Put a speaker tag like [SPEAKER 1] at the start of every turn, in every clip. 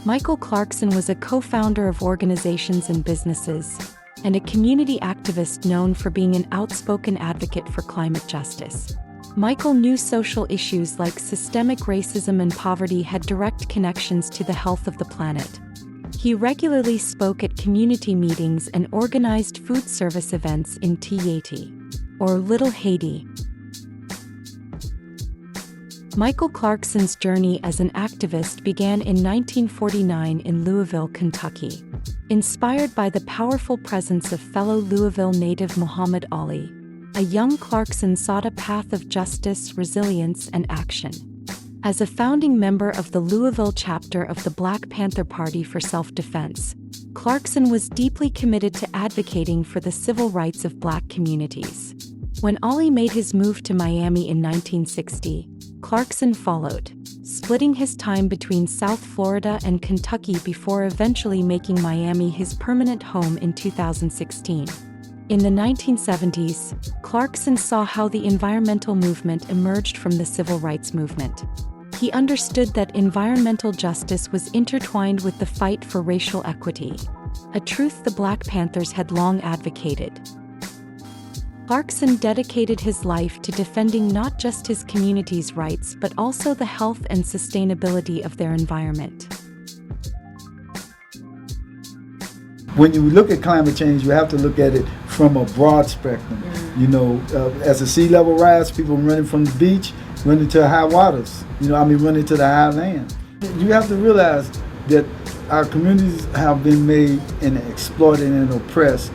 [SPEAKER 1] Michael Clarkson was a co-founder of organizations and businesses, and a community activist known for being an outspoken advocate for climate justice. Michael knew social issues like systemic racism and poverty had direct connections to the health of the planet. He regularly spoke at community meetings and organized food service events in Haiti, or Little Haiti. Michael Clarkson's journey as an activist began in 1949 in Louisville, Kentucky. Inspired by the powerful presence of fellow Louisville native Muhammad Ali, a young Clarkson sought a path of justice, resilience, and action. As a founding member of the Louisville chapter of the Black Panther Party for self-defense, Clarkson was deeply committed to advocating for the civil rights of Black communities. When Ali made his move to Miami in 1960, Clarkson followed, splitting his time between South Florida and Kentucky before eventually making Miami his permanent home in 2016. In the 1970s, Clarkson saw how the environmental movement emerged from the civil rights movement. He understood that environmental justice was intertwined with the fight for racial equity, a truth the Black Panthers had long advocated. Clarkson dedicated his life to defending not just his community's rights but also the health and sustainability of their environment.
[SPEAKER 2] When you look at climate change, you have to look at it from a broad spectrum. As the sea level rise, people running from the beach, running to high waters, running to the high land. You have to realize that our communities have been made and exploited and oppressed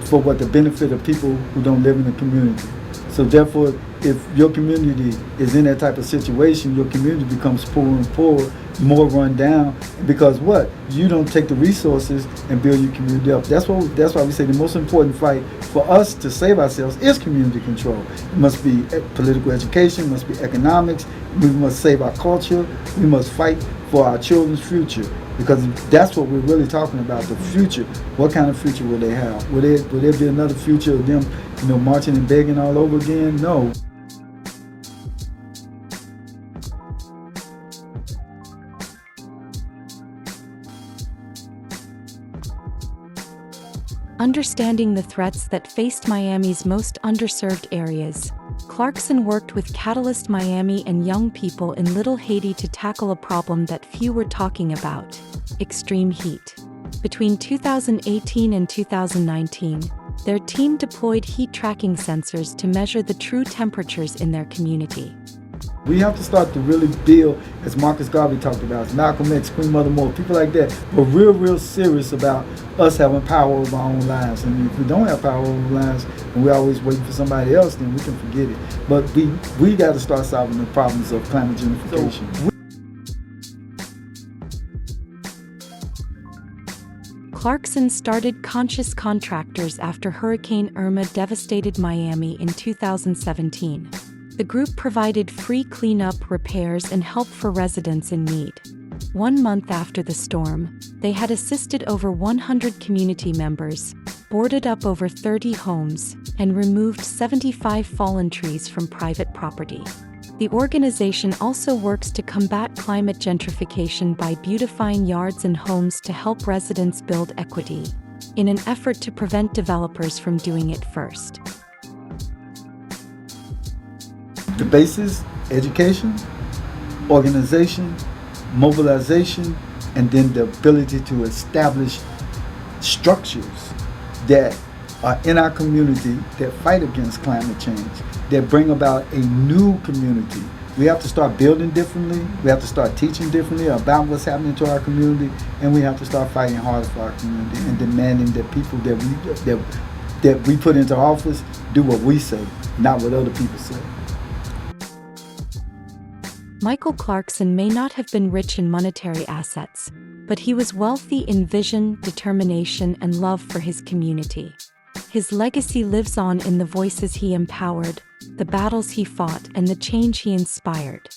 [SPEAKER 2] for what the benefit of people who don't live in the community. So therefore, if your community is in that type of situation, your community becomes poorer and poorer, more run down, because what? You don't take the resources and build your community up. That's why we say the most important fight for us to save ourselves is community control. It must be political education, it must be economics, we must save our culture, we must fight for our children's future. Because that's what we're really talking about, the future. What kind of future will they have? Will there be another future of them, marching and begging all over again? No.
[SPEAKER 1] Understanding the threats that faced Miami's most underserved areas, Clarkson worked with Catalyst Miami and young people in Little Haiti to tackle a problem that few were talking about: extreme heat. Between 2018 and 2019, their team deployed heat tracking sensors to measure the true temperatures in their community.
[SPEAKER 2] We have to start to really build, as Marcus Garvey talked about, as Malcolm X, Queen Mother Moore, people like that, were real serious about us having power over our own lives. And if we don't have power over our lives and we're always waiting for somebody else, then we can forget it. But we got to start solving the problems of climate gentrification.
[SPEAKER 1] Clarkson started Conscious Contractors after Hurricane Irma devastated Miami in 2017. The group provided free cleanup, repairs, and help for residents in need. 1 month after the storm, they had assisted over 100 community members, boarded up over 30 homes, and removed 75 fallen trees from private property. The organization also works to combat climate gentrification by beautifying yards and homes to help residents build equity, in an effort to prevent developers from doing it first.
[SPEAKER 2] The basis: education, organization, mobilization, and then the ability to establish structures that are in our community that fight against climate change, that bring about a new community. We have to start building differently, we have to start teaching differently about what's happening to our community, and we have to start fighting harder for our community and demanding that people that we put into office do what we say, not what other people say.
[SPEAKER 1] Michael Clarkson may not have been rich in monetary assets, but he was wealthy in vision, determination, and love for his community. His legacy lives on in the voices he empowered, the battles he fought, and the change he inspired.